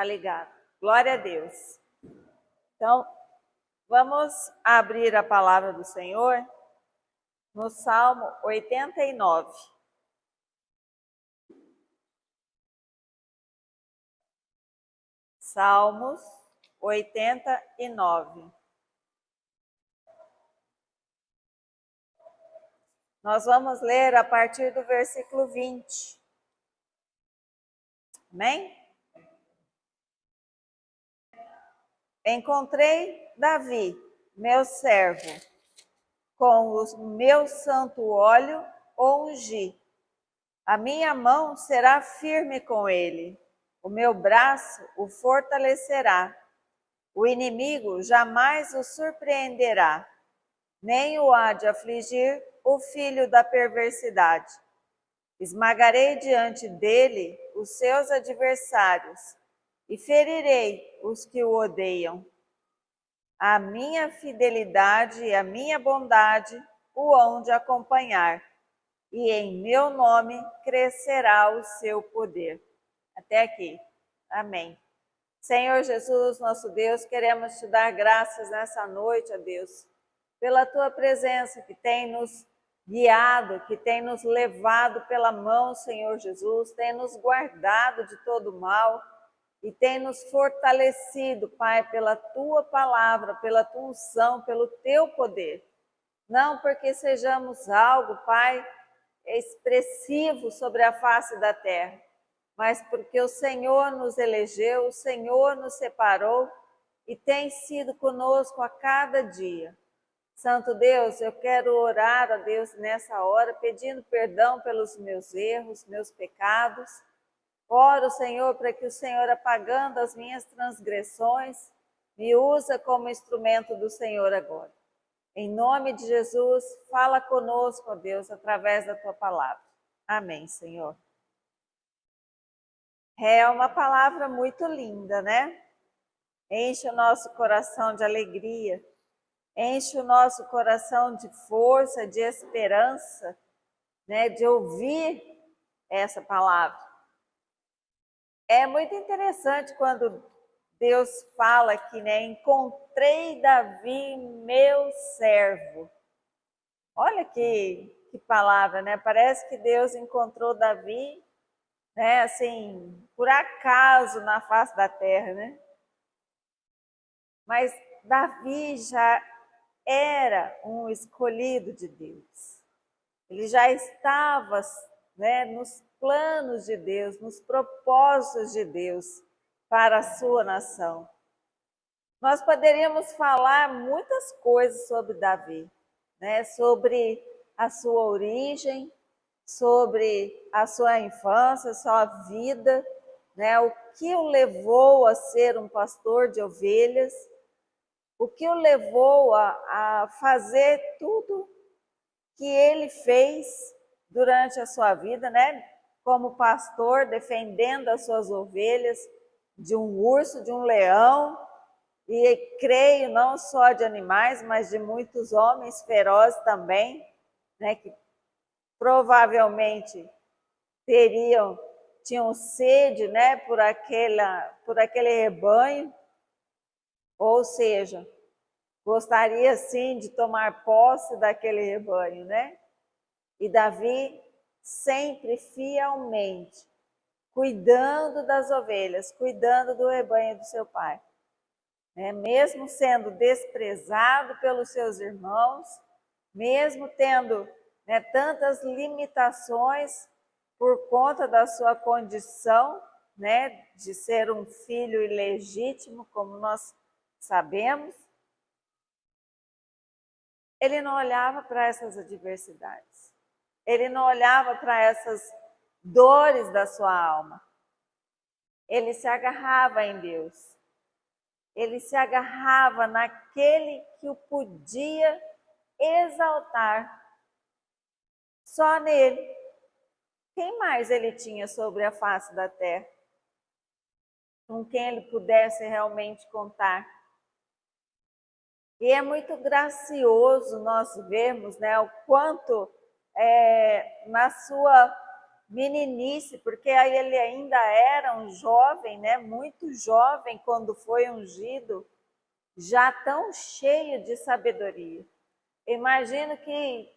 Tá ligado. Glória a Deus. Então, vamos abrir a palavra do Senhor no Salmo 89. Salmos 89. Nós vamos ler a partir do versículo 20. Amém? Encontrei Davi, meu servo, com o meu santo óleo o ungi. A minha mão será firme com ele, o meu braço o fortalecerá. O inimigo jamais o surpreenderá, nem o há de afligir o filho da perversidade. Esmagarei diante dele os seus adversários e ferirei os que o odeiam. A minha fidelidade e a minha bondade o hão de acompanhar, e em meu nome crescerá o seu poder. Até aqui. Amém. Senhor Jesus, nosso Deus, queremos te dar graças nessa noite, ó Deus, pela tua presença que tem nos guiado, que tem nos levado pela mão, Senhor Jesus, tem nos guardado de todo mal e tem nos fortalecido, Pai, pela tua palavra, pela tua unção, pelo teu poder. Não porque sejamos algo, Pai, expressivo sobre a face da terra, mas porque o Senhor nos elegeu, o Senhor nos separou e tem sido conosco a cada dia. Santo Deus, eu quero orar a Deus nessa hora, pedindo perdão pelos meus erros, meus pecados. Oro, Senhor, para que o Senhor, apagando as minhas transgressões, me usa como instrumento do Senhor agora. Em nome de Jesus, fala conosco, ó Deus, através da tua palavra. Amém, Senhor. É uma palavra muito linda, né? Enche o nosso coração de alegria, enche o nosso coração de força, de esperança, né? De ouvir essa palavra. É muito interessante quando Deus fala aqui, né? Encontrei Davi, meu servo. Olha que palavra, né? Parece que Deus encontrou Davi, né? Assim, por acaso na face da terra, né? Mas Davi já era um escolhido de Deus. Ele já estava, né, nos planos de Deus, nos propósitos de Deus para a sua nação. Nós poderíamos falar muitas coisas sobre Davi, né, sobre a sua origem, sobre a sua infância, a sua vida, né, o que o levou a ser um pastor de ovelhas, o que o levou a fazer tudo que ele fez durante a sua vida, né? Como pastor, defendendo as suas ovelhas de um urso, de um leão, e creio não só de animais, mas de muitos homens ferozes também, né? Que provavelmente tinham sede, né? Por aquele rebanho, ou seja, gostaria sim de tomar posse daquele rebanho, né? E Davi sempre fielmente cuidando das ovelhas, cuidando do rebanho do seu pai, né? Mesmo sendo desprezado pelos seus irmãos, mesmo tendo, né, tantas limitações por conta da sua condição, né, de ser um filho ilegítimo, como nós sabemos, ele não olhava para essas adversidades. Ele não olhava para essas dores da sua alma. Ele se agarrava em Deus. Ele se agarrava naquele que o podia exaltar. Só nele. Quem mais ele tinha sobre a face da terra? Com quem ele pudesse realmente contar? E é muito gracioso nós vermos, né, o quanto na sua meninice, porque aí ele ainda era um jovem, né? Muito jovem quando foi ungido, já tão cheio de sabedoria. Imagino que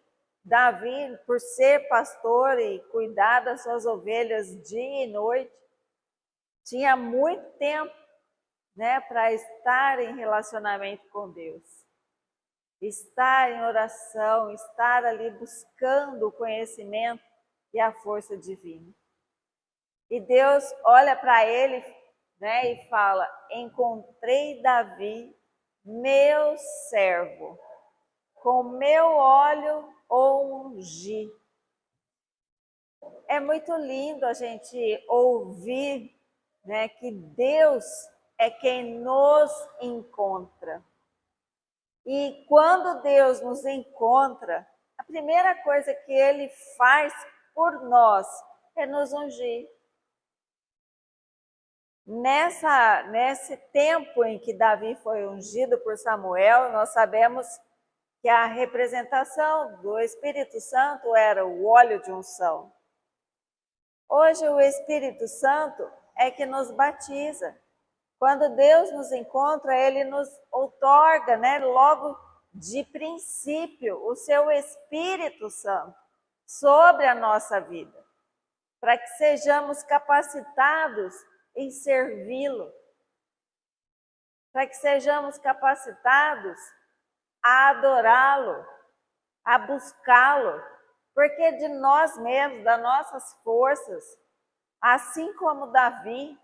Davi, por ser pastor e cuidar das suas ovelhas dia e noite, tinha muito tempo, né, para estar em relacionamento com Deus, estar em oração, estar ali buscando o conhecimento e a força divina. E Deus olha para ele, né, e fala: encontrei Davi, meu servo, com meu óleo ungi. É muito lindo a gente ouvir, né, que Deus é quem nos encontra. E quando Deus nos encontra, a primeira coisa que Ele faz por nós é nos ungir. Nesse tempo em que Davi foi ungido por Samuel, nós sabemos que a representação do Espírito Santo era o óleo de unção. Hoje o Espírito Santo é que nos batiza. Quando Deus nos encontra, Ele nos outorga, né, logo de princípio, o seu Espírito Santo sobre a nossa vida, para que sejamos capacitados em servi-lo, para que sejamos capacitados a adorá-lo, a buscá-lo, porque de nós mesmos, das nossas forças, assim como Davi,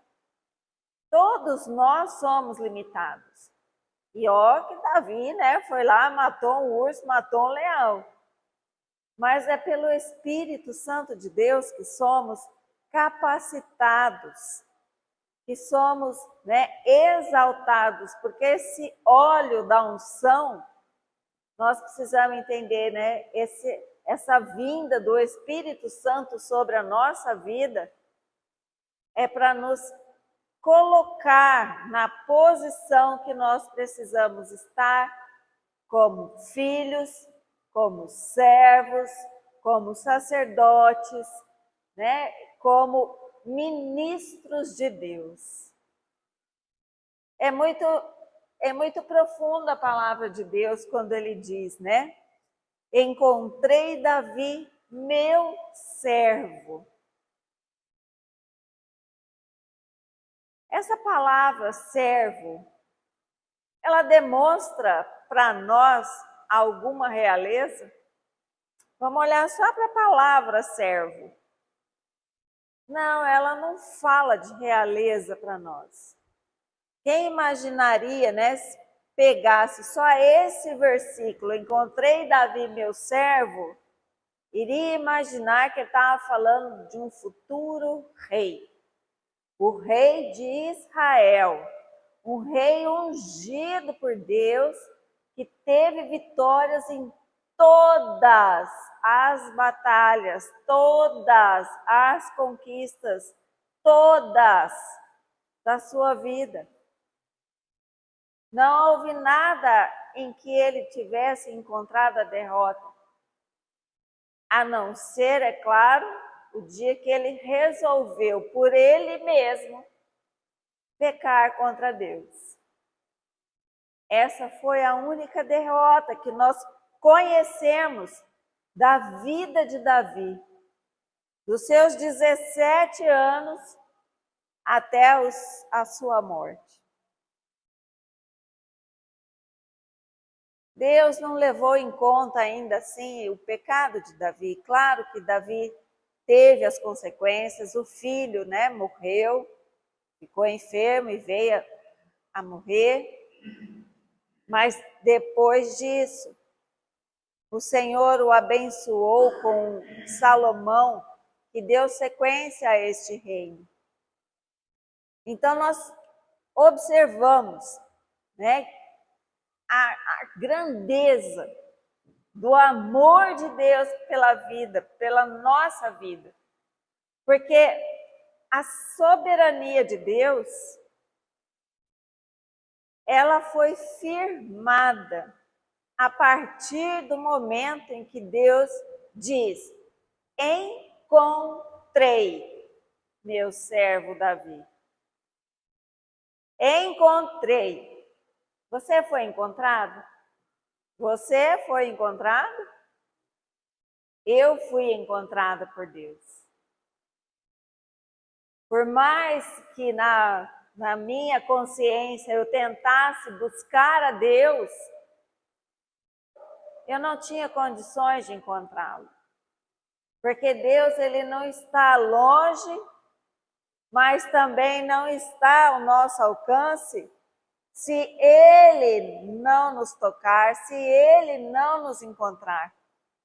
todos nós somos limitados. E ó que Davi, né, foi lá, matou um urso, matou um leão. Mas é pelo Espírito Santo de Deus que somos capacitados, que somos, né, exaltados, porque esse óleo da unção, nós precisamos entender, né, essa vinda do Espírito Santo sobre a nossa vida é para nos colocar na posição que nós precisamos estar como filhos, como servos, como sacerdotes, né, como ministros de Deus. É muito profunda a palavra de Deus quando ele diz, né? Encontrei Davi, meu servo. Essa palavra servo, ela demonstra para nós alguma realeza? Vamos olhar só para a palavra servo. Não, ela não fala de realeza para nós. Quem imaginaria, né, se pegasse só esse versículo, encontrei Davi, meu servo, iria imaginar que ele estava falando de um futuro rei. O rei de Israel, um rei ungido por Deus, que teve vitórias em todas as batalhas, todas as conquistas, todas da sua vida. Não houve nada em que ele tivesse encontrado a derrota, a não ser, é claro, o dia que ele resolveu por ele mesmo pecar contra Deus. Essa foi a única derrota que nós conhecemos da vida de Davi, dos seus 17 anos até a sua morte. Deus não levou em conta ainda assim o pecado de Davi. Claro que Davi teve as consequências, o filho, né, morreu, ficou enfermo e veio a morrer. Mas depois disso, o Senhor o abençoou com Salomão, que deu sequência a este reino. Então nós observamos, né, a grandeza do amor de Deus pela vida, pela nossa vida. Porque a soberania de Deus, ela foi firmada a partir do momento em que Deus diz: encontrei. encontrei meu servo Davi. Encontrei. Você foi encontrado? Você foi encontrado? Eu fui encontrada por Deus. Por mais que na minha consciência eu tentasse buscar a Deus, eu não tinha condições de encontrá-lo. Porque Deus, ele não está longe, mas também não está ao nosso alcance se Ele não nos tocar, se Ele não nos encontrar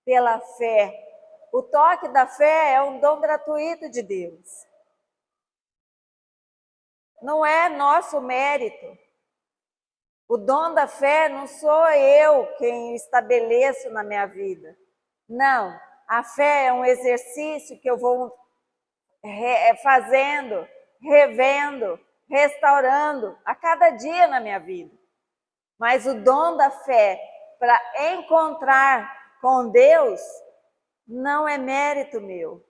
pela fé. O toque da fé é um dom gratuito de Deus. Não é nosso mérito. O dom da fé não sou eu quem estabeleço na minha vida. Não, a fé é um exercício que eu vou fazendo, revendo, restaurando a cada dia na minha vida. Mas o dom da fé para encontrar com Deus não é mérito meu.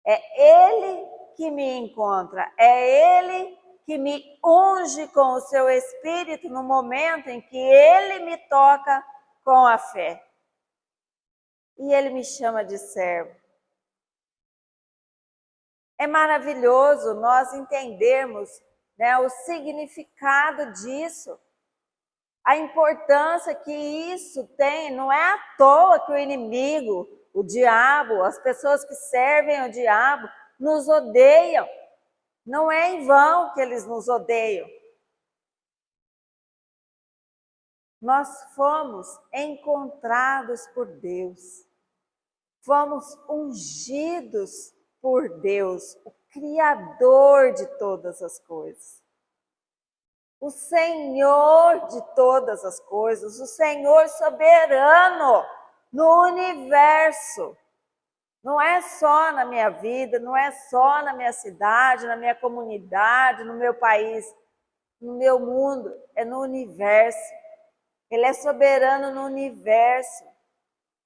É Ele que me encontra, é Ele que me unge com o seu Espírito no momento em que Ele me toca com a fé. E Ele me chama de servo. É maravilhoso nós entendermos, né, o significado disso, a importância que isso tem. Não é à toa que o inimigo, o diabo, as pessoas que servem o diabo, nos odeiam. Não é em vão que eles nos odeiam. Nós fomos encontrados por Deus. Fomos ungidos por Deus, o Criador de todas as coisas. O Senhor de todas as coisas, o Senhor soberano no universo. Não é só na minha vida, não é só na minha cidade, na minha comunidade, no meu país, no meu mundo, é no universo. Ele é soberano no universo.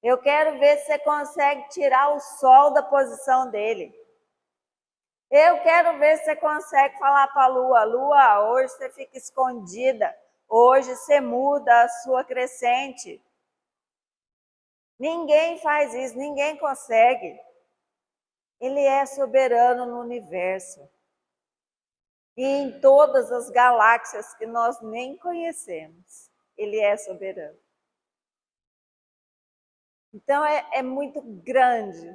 Eu quero ver se você consegue tirar o sol da posição dele. Eu quero ver se você consegue falar para a lua: lua, hoje você fica escondida, hoje você muda a sua crescente. Ninguém faz isso, ninguém consegue. Ele é soberano no universo. E em todas as galáxias que nós nem conhecemos, ele é soberano. Então é muito grande,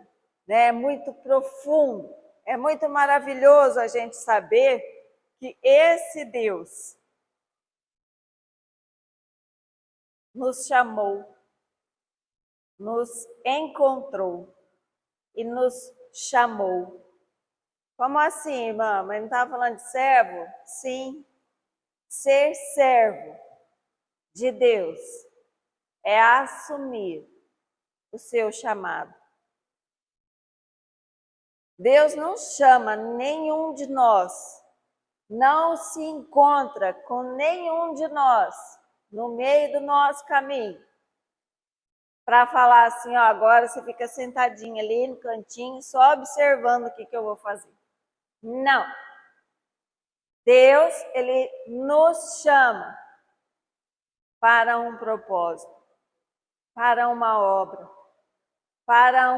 né? É muito profundo, é muito maravilhoso a gente saber que esse Deus nos chamou, nos encontrou e nos chamou. Como assim, irmã? Mas não estava falando de servo? Sim. Ser servo de Deus é assumir o seu chamado. Deus não chama nenhum de nós, não se encontra com nenhum de nós no meio do nosso caminho para falar assim: ó, agora você fica sentadinha ali no cantinho só observando o que eu vou fazer. Não. Deus, ele nos chama para um propósito, para uma obra, para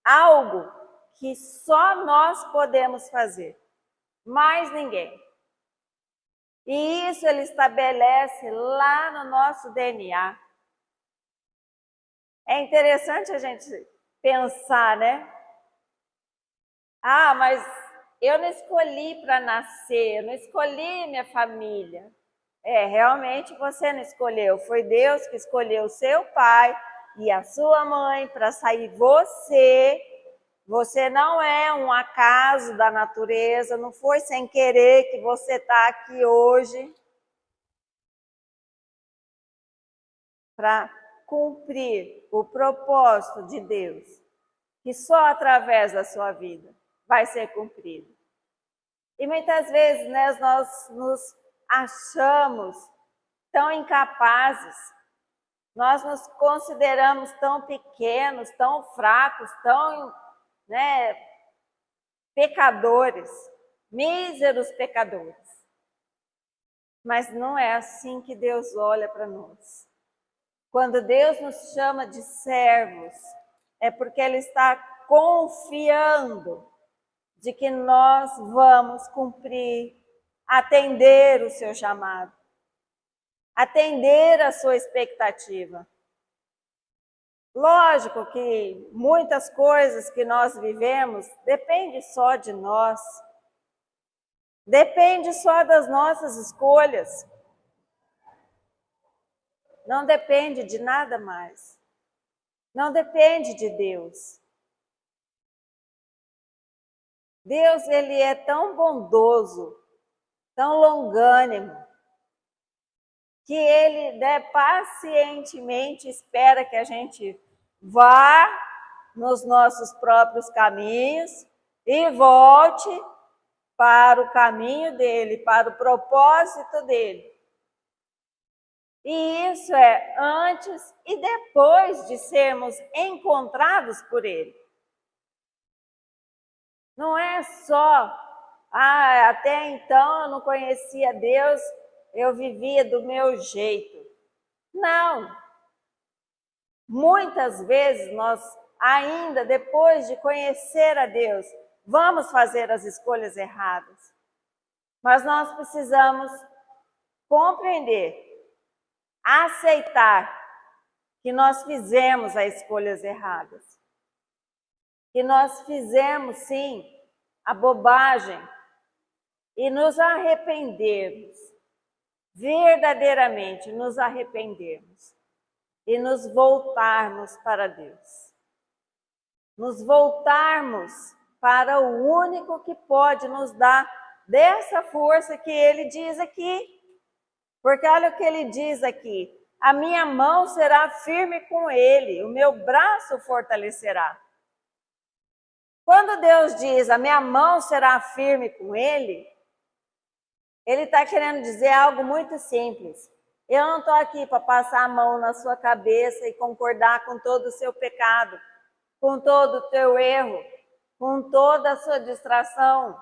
algo que só nós podemos fazer, mais ninguém. E isso ele estabelece lá no nosso DNA. É interessante a gente pensar, né? Ah, mas eu não escolhi para nascer, eu não escolhi minha família. Realmente você não escolheu, foi Deus que escolheu o seu pai e a sua mãe para sair você. Você não é um acaso da natureza, não foi sem querer que você está aqui hoje para cumprir o propósito de Deus, que só através da sua vida vai ser cumprido. E muitas vezes, né, nós nos achamos tão incapazes, nós nos consideramos tão pequenos, tão fracos, tão né, pecadores, míseros pecadores. Mas não é assim que Deus olha para nós. Quando Deus nos chama de servos, é porque Ele está confiando de que nós vamos cumprir, atender o seu chamado, atender a sua expectativa. Lógico que muitas coisas que nós vivemos depende só de nós, depende só das nossas escolhas, não depende de nada mais, não depende de Deus. Deus, Ele é tão bondoso, tão longânimo, que Ele, né, pacientemente espera que a gente vá nos nossos próprios caminhos e volte para o caminho dele, para o propósito dele. E isso é antes e depois de sermos encontrados por ele. Não é só, até então eu não conhecia Deus, eu vivia do meu jeito. Não. Muitas vezes nós, ainda depois de conhecer a Deus, vamos fazer as escolhas erradas. Mas nós precisamos compreender, aceitar que nós fizemos as escolhas erradas. Que nós fizemos, sim, a bobagem e nos arrependermos, verdadeiramente nos arrependermos e nos voltarmos para Deus. Nos voltarmos para o único que pode nos dar dessa força que ele diz aqui. Porque olha o que ele diz aqui: a minha mão será firme com ele, o meu braço fortalecerá. Quando Deus diz a minha mão será firme com ele, ele está querendo dizer algo muito simples. Eu não estou aqui para passar a mão na sua cabeça e concordar com todo o seu pecado, com todo o teu erro, com toda a sua distração.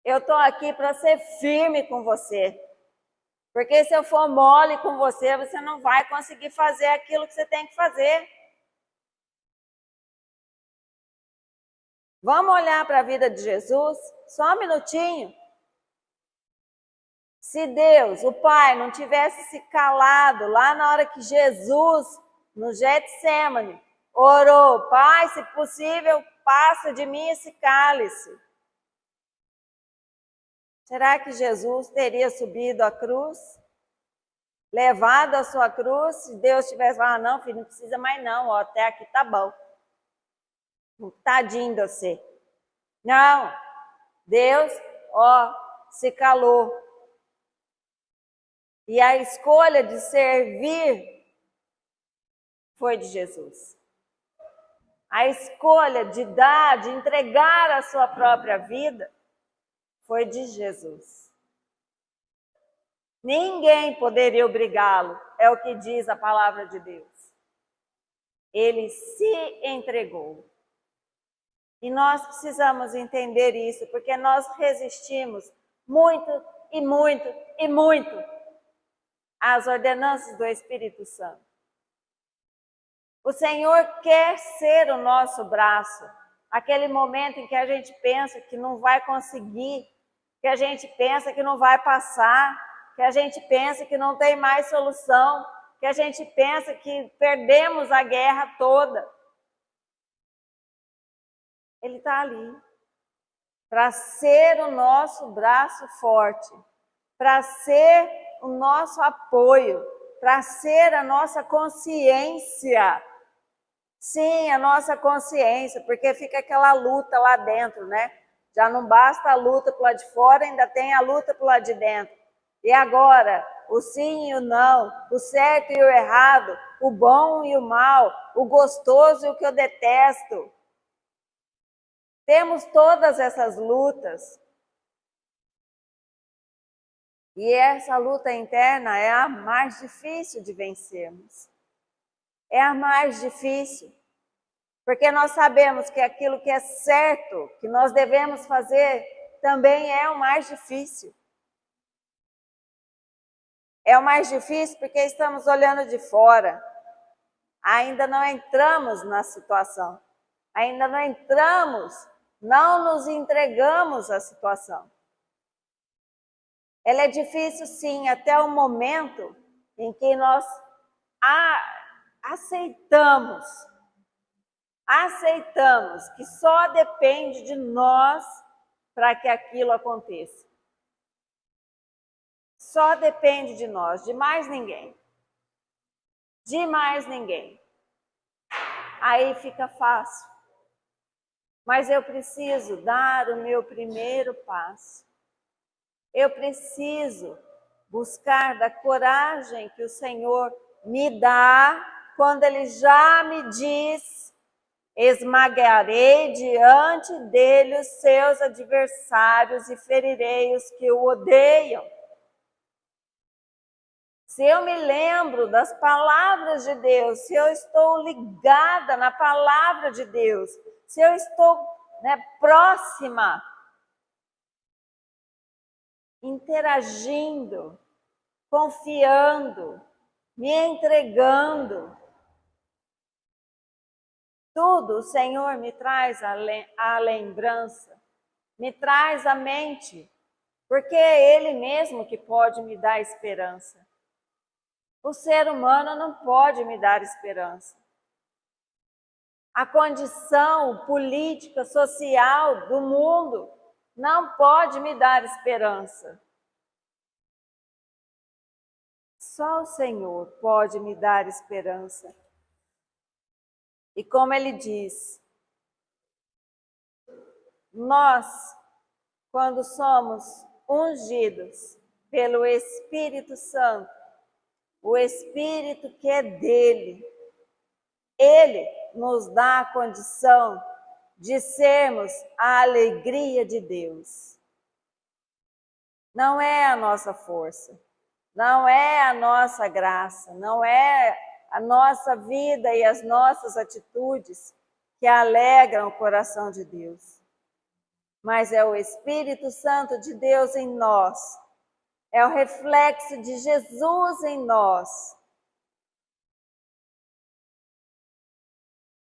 Eu estou aqui para ser firme com você. Porque se eu for mole com você, você não vai conseguir fazer aquilo que você tem que fazer. Vamos olhar para a vida de Jesus? Só um minutinho. Se Deus, o Pai, não tivesse se calado lá na hora que Jesus, no Getsemane, orou: Pai, se possível, passa de mim esse cálice. Será que Jesus teria subido a cruz? Levado a sua cruz? Se Deus tivesse falado: não, filho, não precisa mais não, ó, até aqui tá bom. Tadinho de você. Não, Deus, se calou. E a escolha de servir foi de Jesus. A escolha de dar, de entregar a sua própria vida foi de Jesus. Ninguém poderia obrigá-lo, é o que diz a palavra de Deus. Ele se entregou. E nós precisamos entender isso, porque nós resistimos muito e muito e muito às ordenanças do Espírito Santo. O Senhor quer ser o nosso braço. Aquele momento em que a gente pensa que não vai conseguir, que a gente pensa que não vai passar, que a gente pensa que não tem mais solução, que a gente pensa que perdemos a guerra toda. Ele está ali para ser o nosso braço forte, para ser o nosso apoio, para ser a nossa consciência. Sim, a nossa consciência, porque fica aquela luta lá dentro, né? Já não basta a luta pro lado de fora, ainda tem a luta pro lado de dentro. E agora, o sim e o não, o certo e o errado, o bom e o mal, o gostoso e o que eu detesto. Temos todas essas lutas. E essa luta interna é a mais difícil de vencermos. É a mais difícil. Porque nós sabemos que aquilo que é certo, que nós devemos fazer, também é o mais difícil. É o mais difícil porque estamos olhando de fora. Ainda não entramos na situação. Ainda não entramos, não nos entregamos à situação. Ela é difícil, sim, até o momento em que nós aceitamos que só depende de nós para que aquilo aconteça. Só depende de nós, de mais ninguém. De mais ninguém. Aí fica fácil. Mas eu preciso dar o meu primeiro passo. Eu preciso buscar da coragem que o Senhor me dá quando Ele já me diz: esmagarei diante dele os seus adversários e ferirei os que o odeiam. Se eu me lembro das palavras de Deus, se eu estou ligada na palavra de Deus, se eu estou próxima, interagindo, confiando, me entregando, tudo o Senhor me traz a lembrança, me traz à mente, porque é Ele mesmo que pode me dar esperança. O ser humano não pode me dar esperança. A condição política, social do mundo não pode me dar esperança. Só o Senhor pode me dar esperança. E como Ele diz, nós, quando somos ungidos pelo Espírito Santo, o Espírito que é dele, Ele nos dá a condição de sermos a alegria de Deus. Não é a nossa força, não é a nossa graça, não é a nossa vida e as nossas atitudes que alegram o coração de Deus. Mas é o Espírito Santo de Deus em nós, é o reflexo de Jesus em nós.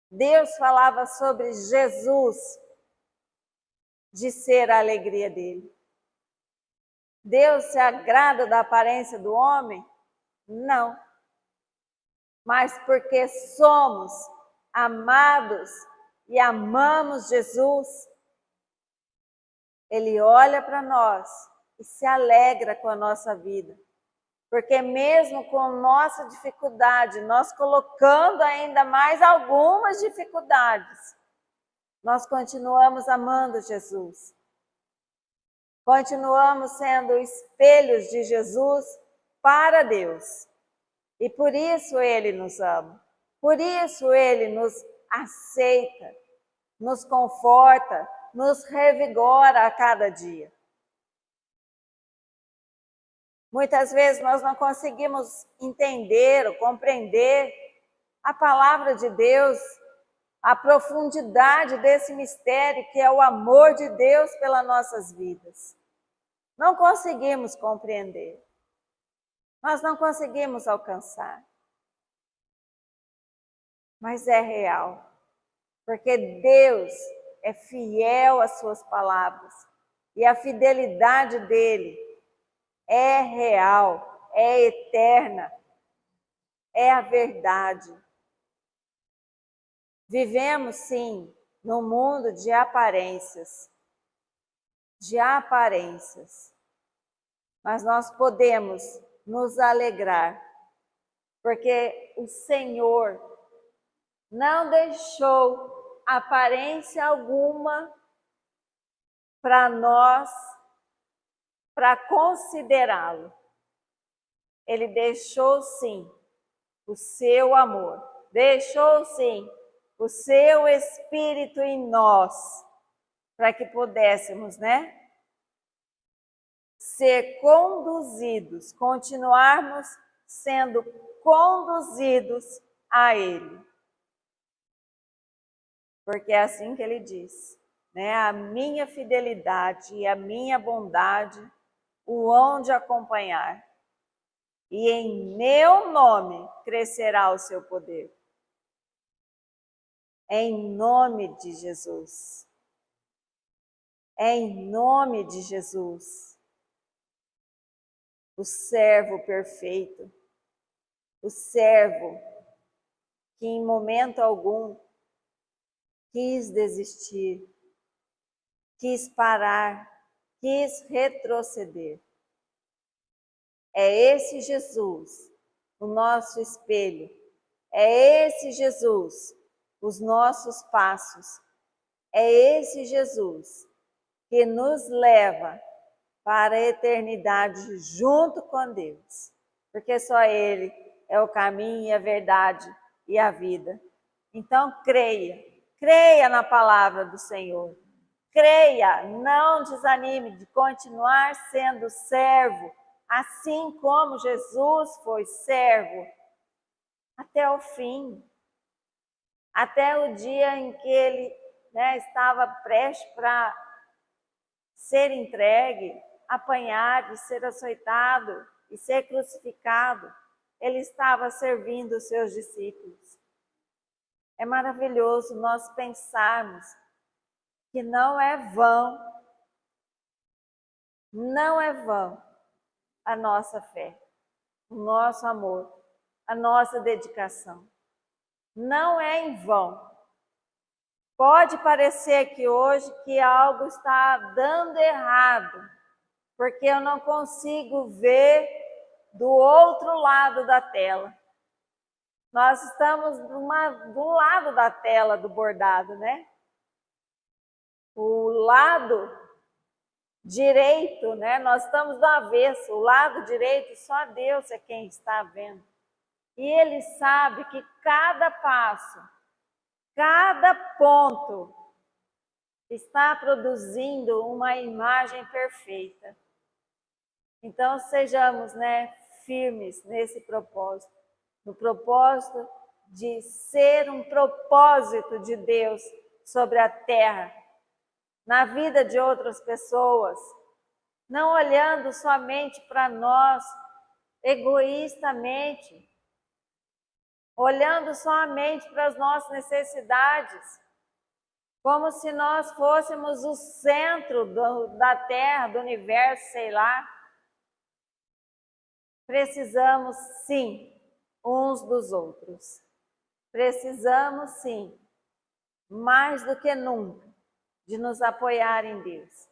Deus falava sobre Jesus, de ser a alegria dele. Deus se agrada da aparência do homem? Não. Mas porque somos amados e amamos Jesus, Ele olha para nós e se alegra com a nossa vida. Porque mesmo com nossa dificuldade, nós colocando ainda mais algumas dificuldades, nós continuamos amando Jesus. Continuamos sendo espelhos de Jesus para Deus. E por isso Ele nos ama. Por isso Ele nos aceita, nos conforta, nos revigora a cada dia. Muitas vezes nós não conseguimos entender ou compreender a palavra de Deus, a profundidade desse mistério que é o amor de Deus pelas nossas vidas. Não conseguimos compreender. Nós não conseguimos alcançar. Mas é real. Porque Deus é fiel às suas palavras. E a fidelidade dele é real, é eterna, é a verdade. Vivemos, sim, num mundo de aparências. Mas nós podemos nos alegrar, porque o Senhor não deixou aparência alguma para nós, para considerá-lo. Ele deixou, sim, o seu amor, deixou, sim, o seu Espírito em nós, para que pudéssemos, ser conduzidos, continuarmos sendo conduzidos a Ele. porque é assim que ele diz, né? A minha fidelidade e a minha bondade o hão de acompanhar, e em meu nome crescerá o seu poder. Em nome de Jesus. Em nome de Jesus. O servo perfeito, o servo que em momento algum quis desistir, quis parar, quis retroceder. É esse Jesus, o nosso espelho. É esse Jesus, os nossos passos. É esse Jesus que nos leva para a eternidade junto com Deus. Porque só Ele é o caminho e a verdade e a vida. Então creia na palavra do Senhor. Creia, não desanime de continuar sendo servo, assim como Jesus foi servo até o fim, até o dia em que ele estava prestes para ser entregue, apanhado, ser açoitado e ser crucificado. Ele estava servindo os seus discípulos. É maravilhoso nós pensarmos que não é vão a nossa fé, o nosso amor, a nossa dedicação. Não é em vão. Pode parecer que hoje que algo está dando errado, porque eu não consigo ver do outro lado da tela. Nós estamos do lado da tela do bordado, né? O lado direito, né? Nós estamos do avesso. O lado direito, só Deus é quem está vendo. E Ele sabe que cada passo, cada ponto está produzindo uma imagem perfeita. Então sejamos, firmes nesse propósito, no propósito de ser um propósito de Deus sobre a terra, na vida de outras pessoas, não olhando somente para nós egoístamente, olhando somente para as nossas necessidades, como se nós fôssemos o centro da Terra, do universo, sei lá. Precisamos, sim, uns dos outros. Precisamos, sim, mais do que nunca, de nos apoiar em Deus,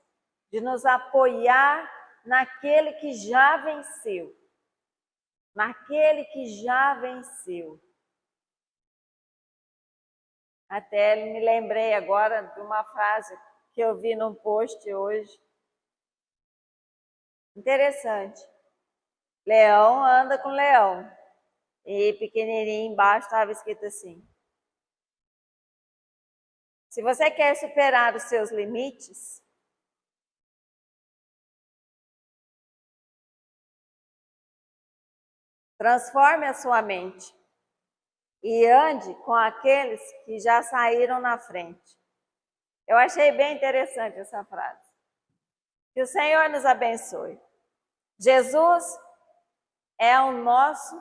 de nos apoiar naquele que já venceu, naquele que já venceu. Até me lembrei agora de uma frase que eu vi num post hoje. Interessante. Leão anda com leão. E pequenininho embaixo estava escrito assim: se você quer superar os seus limites, transforme a sua mente e ande com aqueles que já saíram na frente. Eu achei bem interessante essa frase. Que o Senhor nos abençoe. Jesus é o nosso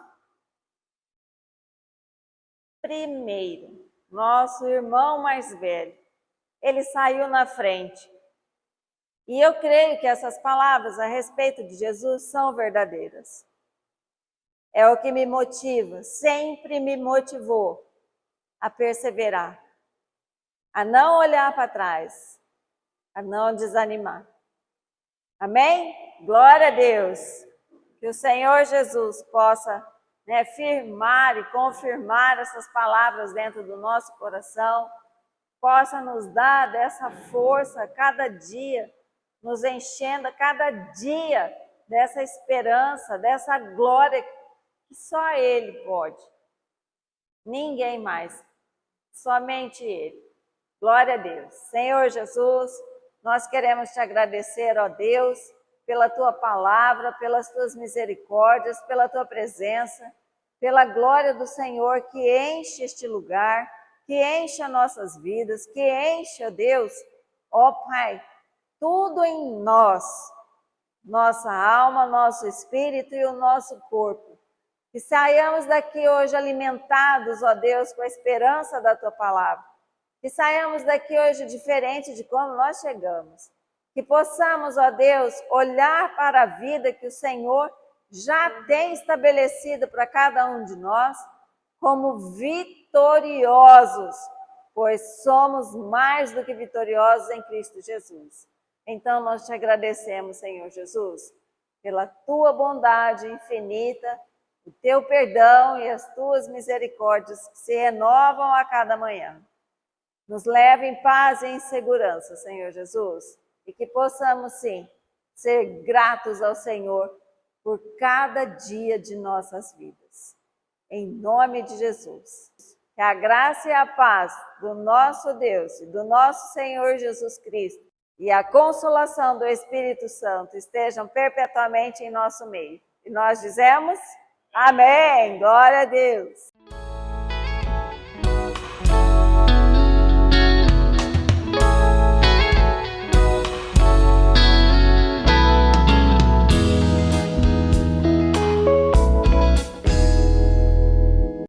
primeiro, nosso irmão mais velho. Ele saiu na frente. E eu creio que essas palavras a respeito de Jesus são verdadeiras. É o que me motiva, sempre me motivou a perseverar, a não olhar para trás, a não desanimar. Amém? Glória a Deus. Que o Senhor Jesus possa firmar e confirmar essas palavras dentro do nosso coração, possa nos dar dessa força cada dia, nos enchendo a cada dia dessa esperança, dessa glória que só Ele pode. Ninguém mais, somente Ele. Glória a Deus. Senhor Jesus, nós queremos te agradecer, ó Deus, pela tua palavra, pelas tuas misericórdias, pela tua presença, pela glória do Senhor que enche este lugar, que encha nossas vidas, que encha, Deus, ó Pai, tudo em nós, nossa alma, nosso espírito e o nosso corpo. Que saiamos daqui hoje alimentados, ó Deus, com a esperança da Tua palavra. Que saiamos daqui hoje diferente de como nós chegamos. Que possamos, ó Deus, olhar para a vida que o Senhor já tem estabelecido para cada um de nós como vitoriosos, pois somos mais do que vitoriosos em Cristo Jesus. Então nós te agradecemos, Senhor Jesus, pela Tua bondade infinita, o Teu perdão e as Tuas misericórdias que se renovam a cada manhã. Nos leva em paz e em segurança, Senhor Jesus, e que possamos, sim, ser gratos ao Senhor por cada dia de nossas vidas. Em nome de Jesus. Que a graça e a paz do nosso Deus e do nosso Senhor Jesus Cristo e a consolação do Espírito Santo estejam perpetuamente em nosso meio. E nós dizemos, amém, glória a Deus.